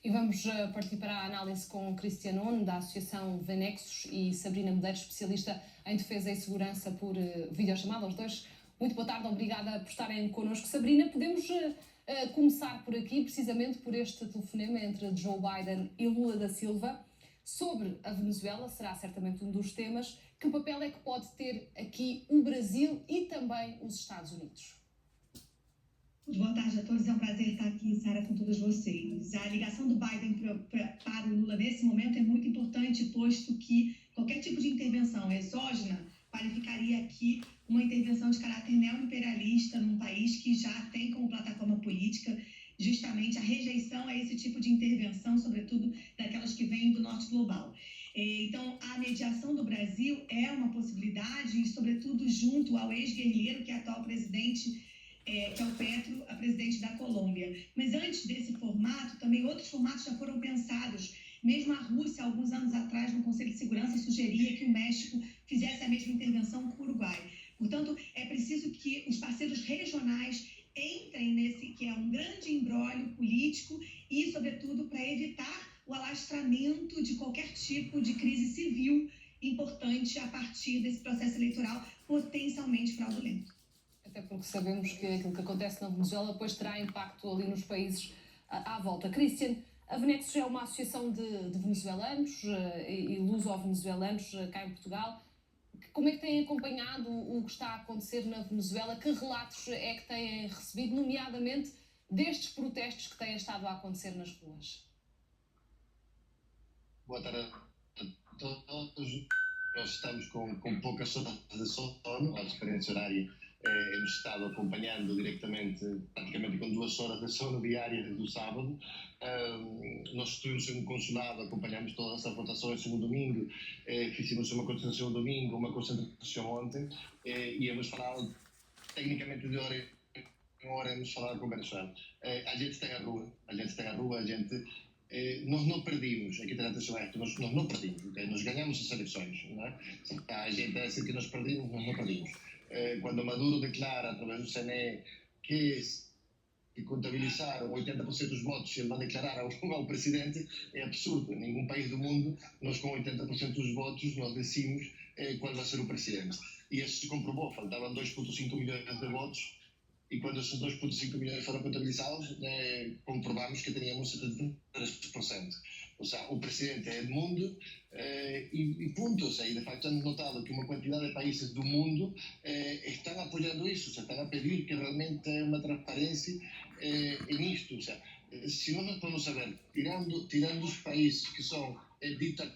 E vamos partir para a análise com Cristian On, da Associação Venexus, e Sabrina Medeiros, especialista em defesa e segurança por videochamada. Aos dois, muito boa tarde, obrigada por estarem connosco. Sabrina, podemos começar por aqui, precisamente por este telefonema entre Joe Biden e Lula da Silva sobre a Venezuela. Será certamente um dos temas. Que papel é que pode ter aqui o Brasil e também os Estados Unidos? Boa tarde a todos, é um prazer estar aqui, Sara, com todos vocês. A ligação do Biden para o Lula nesse momento é muito importante, posto que qualquer tipo de intervenção exógena qualificaria aqui uma intervenção de caráter neoimperialista num país que já tem como plataforma política justamente a rejeição a esse tipo de intervenção, sobretudo daquelas que vêm do norte global. Então, a mediação do Brasil é uma possibilidade, e sobretudo junto ao ex-guerrilheiro, que é atual presidente, que é o Petro, a presidente da Colômbia. Mas antes desse formato, também outros formatos já foram pensados. Mesmo a Rússia, alguns anos atrás, no Conselho de Segurança, sugeria que o México fizesse a mesma intervenção com o Uruguai. Portanto, é preciso que os parceiros regionais entrem nesse, que é um grande imbróglio político, e, sobretudo, para evitar o alastramento de qualquer tipo de crise civil importante a partir desse processo eleitoral potencialmente fraudulento. Até porque sabemos que aquilo que acontece na Venezuela depois terá impacto ali nos países à volta. Cristian, a Venexus é uma associação de venezuelanos e luso-venezuelanos cá em Portugal. Como é que têm acompanhado o que está a acontecer na Venezuela? Que relatos é que têm recebido, nomeadamente destes protestos que têm estado a acontecer nas ruas? Boa tarde a todos. Nós estamos com poucas horas de sono, a diferença horária. Hemos estado acompanhando diretamente, praticamente com 2 horas de sono diárias desde o sábado. Nós estivemos em um consulado, acompanhamos todas as votações no domingo, fizemos uma concentração no domingo, uma concentração ontem, e hemos falado tecnicamente de hora em hora, hemos falado com o Venezuela. A gente está na rua, nós não perdimos, aqui tem atenção a isto, nós não perdimos, okay? Nós ganhamos as eleições, não é? A gente vai dizer que nós perdimos, nós não perdimos. Quando Maduro declara através do CNE que contabilizaram 80% dos votos e ele vai declarar ao presidente, é absurdo. Em nenhum país do mundo, nós com 80% dos votos, nós decidimos qual vai ser o presidente. E isso se comprovou, faltavam 2,5 milhões de votos, e quando esses 2,5 milhões foram contabilizados, comprovamos que teníamos 73%. Ou seja, o presidente é do mundo e ponto. Ou seja, de facto, temos notado que uma quantidade de países do mundo estão apoiando isso, estão a pedir que realmente há uma transparência nisto. Ou seja, se nós podemos saber, tirando os países que são ditatoriais,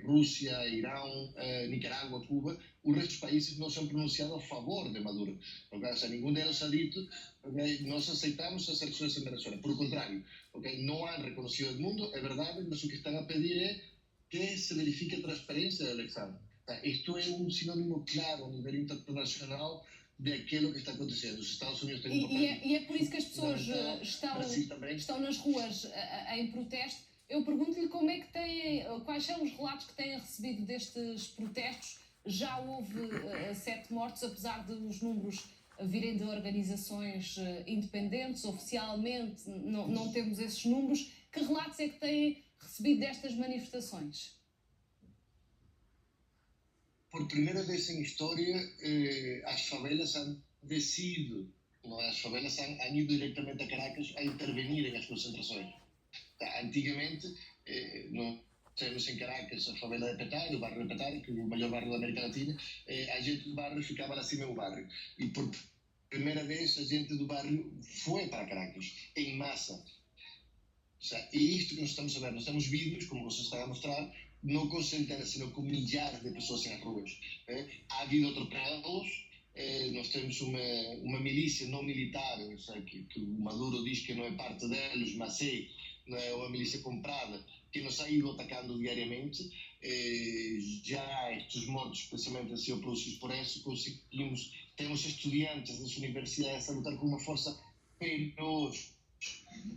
Rússia, Irão, Nicarágua, Cuba, o resto dos países não são pronunciados a favor de Maduro. Okay? O sea, nenhum deles ha dito, okay, nós aceitamos as eleições em Venezuela. Por o contrário, okay, não han reconhecido o mundo, é verdade, mas o que estão a pedir é que se verifique a transparência da eleição. Isto é um sinónimo claro a nível internacional daquilo que está acontecendo. Os Estados Unidos têm um papel... E é por isso que as pessoas estão nas ruas em protesto. Eu pergunto-lhe quais são os relatos que têm recebido destes protestos. Já houve 7 mortos, apesar de os números virem de organizações independentes. Oficialmente não temos esses números. Que relatos é que têm recebido destas manifestações? Por primeira vez em história, as favelas han decidido, as favelas han ido diretamente a Caracas a intervenir nas concentrações. Antigamente, nós temos em Caracas a favela de Petare, o bairro de Petare, que é o maior bairro da América Latina, a gente do bairro ficava lá acima do bairro. E por primeira vez a gente do bairro foi para Caracas, em massa. O sea, e isto que nós estamos a ver, nós temos vídeos, como você está a mostrar, não com centenas, senão com milhares de pessoas nas ruas. Há havido atropelos. Nós temos uma milícia não militar, que o Maduro diz que não é parte deles, mas é uma milícia comprada, que nos ha ido atacando diariamente. Já estes mortos, especialmente assim, produzidos por isso, temos estudantes das universidades a lutar com uma força feroz.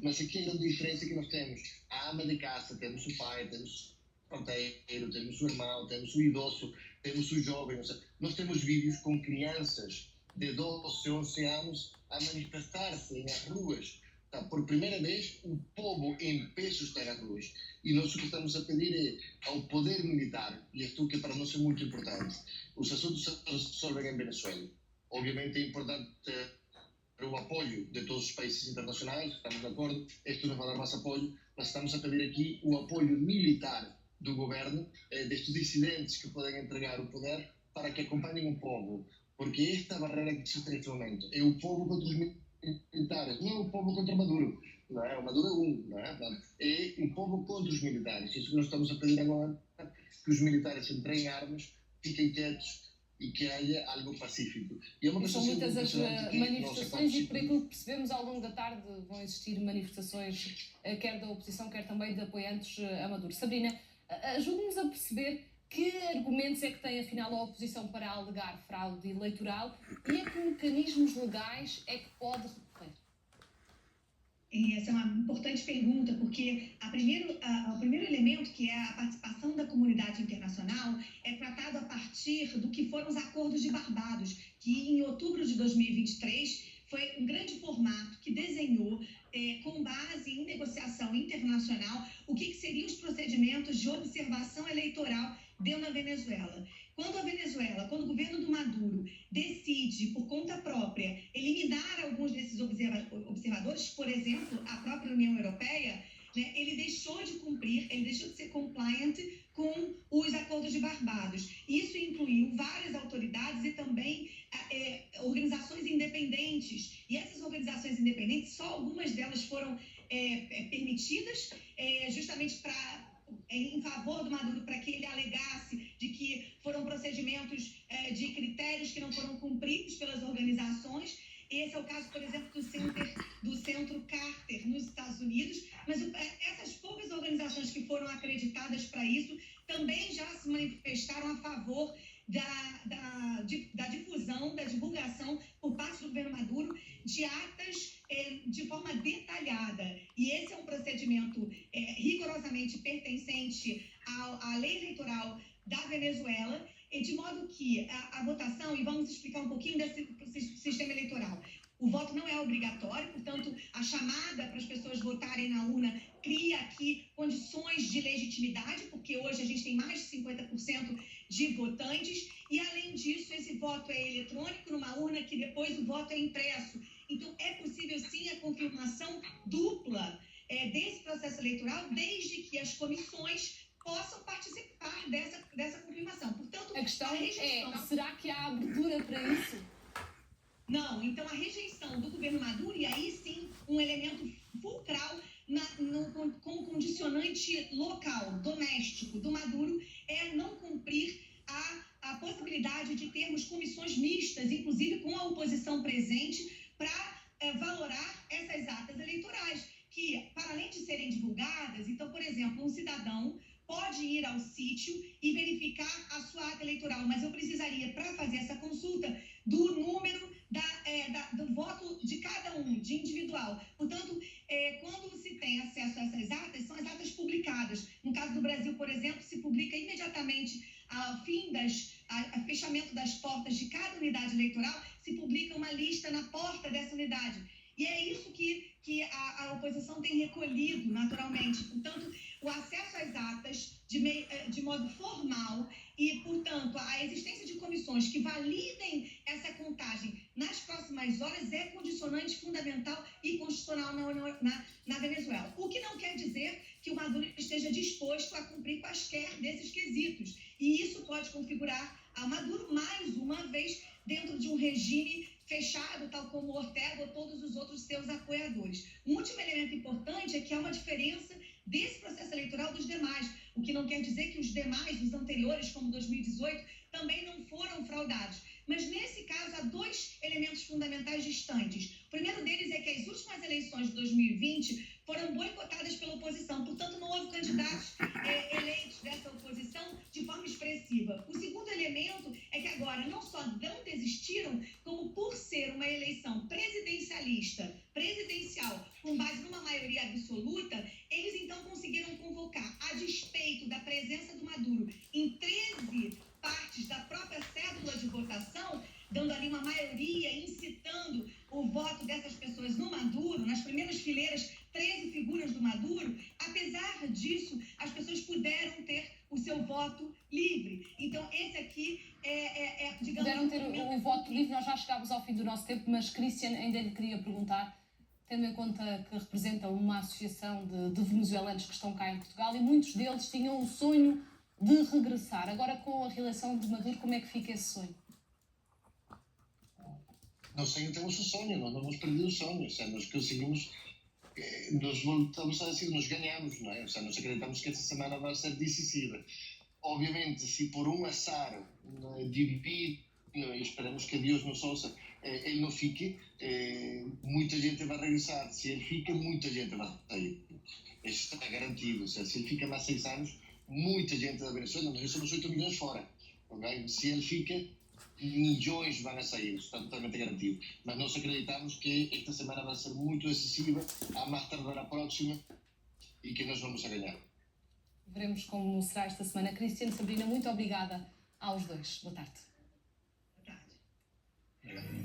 Mas aqui a grande diferença que nós temos: a ama de casa, temos o pai, temos o porteiro, temos o irmão, temos o idoso, temos o jovem. Nós temos vídeos com crianças de 12, 11 anos a manifestar-se nas ruas por primeira vez, o povo em peso está nas ruas. E nós o que estamos a pedir é ao poder militar, e isto que para nós é muito importante, os assuntos se resolvem em Venezuela. Obviamente é importante o apoio de todos os países internacionais, estamos de acordo, isto nos vai dar mais apoio, mas estamos a pedir aqui o apoio militar do governo, destes dissidentes que podem entregar o poder, para que acompanhem o povo, porque esta barreira que existe neste momento é o povo contra os militares, não é o povo contra Maduro, não é? O Maduro é um, não é? É o povo contra os militares. Isso que nós estamos a pedir agora, que os militares entrem armas, fiquem quietos e que haja algo pacífico. E são muitas as manifestações e por aquilo que percebemos ao longo da tarde vão existir manifestações, quer da oposição, quer também de apoiantes a Maduro. Sabrina, ajude-nos a perceber que argumentos é que tem, afinal, a oposição para alegar fraude eleitoral e a que mecanismos legais é que pode recorrer? Essa é uma importante pergunta, porque o primeiro elemento, que é a participação da comunidade internacional, é tratado a partir do que foram os acordos de Barbados, que em outubro de 2023 foi um grande formato que desenhou, com base em negociação internacional, o que seriam os procedimentos de observação eleitoral dentro da Venezuela. Quando o governo do Maduro decide, por conta própria, eliminar alguns desses observadores, por exemplo, a própria União Europeia, né, ele deixou de ser compliant com os acordos de Barbados. Isso incluiu várias autoridades e também organizações independentes. E essas organizações independentes, só algumas delas foram permitidas justamente em favor do Maduro, para que ele alegasse de que foram procedimentos de critérios que não foram cumpridos pelas organizações. Esse é o caso, por exemplo, do Centro Carter, nos Estados Unidos. Mas essas poucas organizações que foram acreditadas para isso também já se manifestaram a favor da difusão, da divulgação por parte do governo Maduro de atas de forma detalhada. E esse é um procedimento rigorosamente pertencente à lei eleitoral da Venezuela, de modo que a votação, e vamos explicar um pouquinho desse sistema eleitoral. O voto não é obrigatório, portanto, a chamada para as pessoas votarem na urna cria aqui condições de legitimidade, porque hoje a gente tem mais de 50% de votantes, e além disso, esse voto é eletrônico numa urna que depois o voto é impresso. Então, é possível sim a confirmação dupla desse processo eleitoral, desde que as comissões possam participar dessa confirmação. Portanto, a questão é, será que há abertura para isso? Não, então a rejeição do governo Maduro, e aí sim um elemento fulcral como condicionante local, doméstico do Maduro, é não cumprir a possibilidade de termos comissões mistas, inclusive com a oposição presente, para valorar essas atas eleitorais, que, para além de serem divulgadas, então, por exemplo, um cidadão pode ir ao sítio e verificar a sua ata eleitoral, mas eu precisaria, para fazer essa consulta, do número do voto de cada um, de individual. Portanto, quando se tem acesso a essas atas, são as atas publicadas. No caso do Brasil, por exemplo, se publica imediatamente ao fechamento das portas de cada unidade eleitoral, se publica uma lista na porta dessa unidade. E é isso que a oposição tem recolhido naturalmente. Portanto, o acesso às atas de modo formal e, portanto, a existência de comissões que validem essa contagem nas próximas horas é condicionante fundamental e constitucional na Venezuela. O que não quer dizer que o Maduro esteja disposto a cumprir quaisquer desses quesitos. E isso pode configurar a Maduro, mais uma vez, dentro de um regime fechado, tal como o Ortega ou todos os outros seus apoiadores. Um último elemento importante é que há uma diferença desse processo eleitoral dos demais, o que não quer dizer que os demais, os anteriores, como 2018, também não foram fraudados. Mas, nesse caso, há dois elementos fundamentais distantes. O primeiro deles é que as últimas eleições de 2020 foram boicotadas pela oposição. Portanto, não houve candidatos eleitos dessa oposição de forma expressiva. O segundo elemento é que agora não só não desistiram, como por ser uma eleição presidencial, com base numa maioria absoluta, eles então conseguiram convocar, a despeito da presença do Maduro em 13 partes da própria cédula de votação, dando ali uma maioria, incitando o voto dessas pessoas no Maduro, nas primeiras mesmas fileiras 13 figuras do Maduro, apesar disso, as pessoas puderam ter o seu voto livre. Então, esse aqui digamos... Puderam ter o voto livre, nós já chegámos ao fim do nosso tempo, mas Christian, ainda lhe queria perguntar, tendo em conta que representa uma associação de venezuelanos que estão cá em Portugal e muitos deles tinham um sonho de regressar. Agora, com a reeleição de Maduro, como é que fica esse sonho? Nós ainda temos o sonho, nós não hemos perdido o sonho, ou seja, nós conseguimos, nós voltamos a dizer, nós ganhamos, não é? Ou seja, nós acreditamos que esta semana vai ser decisiva. Obviamente, se por um azar divino, e esperamos que Deus nos ouça, ele não fique, muita gente vai regressar. Se ele fica, muita gente vai sair. Isso está garantido. Ou seja, se ele fica mais 6 anos, muita gente da Venezuela, nós somos 8 milhões fora. Okay? Se ele fica, milhões vão a sair, isso está totalmente garantido. Mas nós acreditamos que esta semana vai ser muito decisiva, a mais tardar a próxima, e que nós vamos a ganhar. Veremos como será esta semana. Christian, Sabrina, muito obrigada aos dois. Boa tarde. Boa tarde. Obrigado.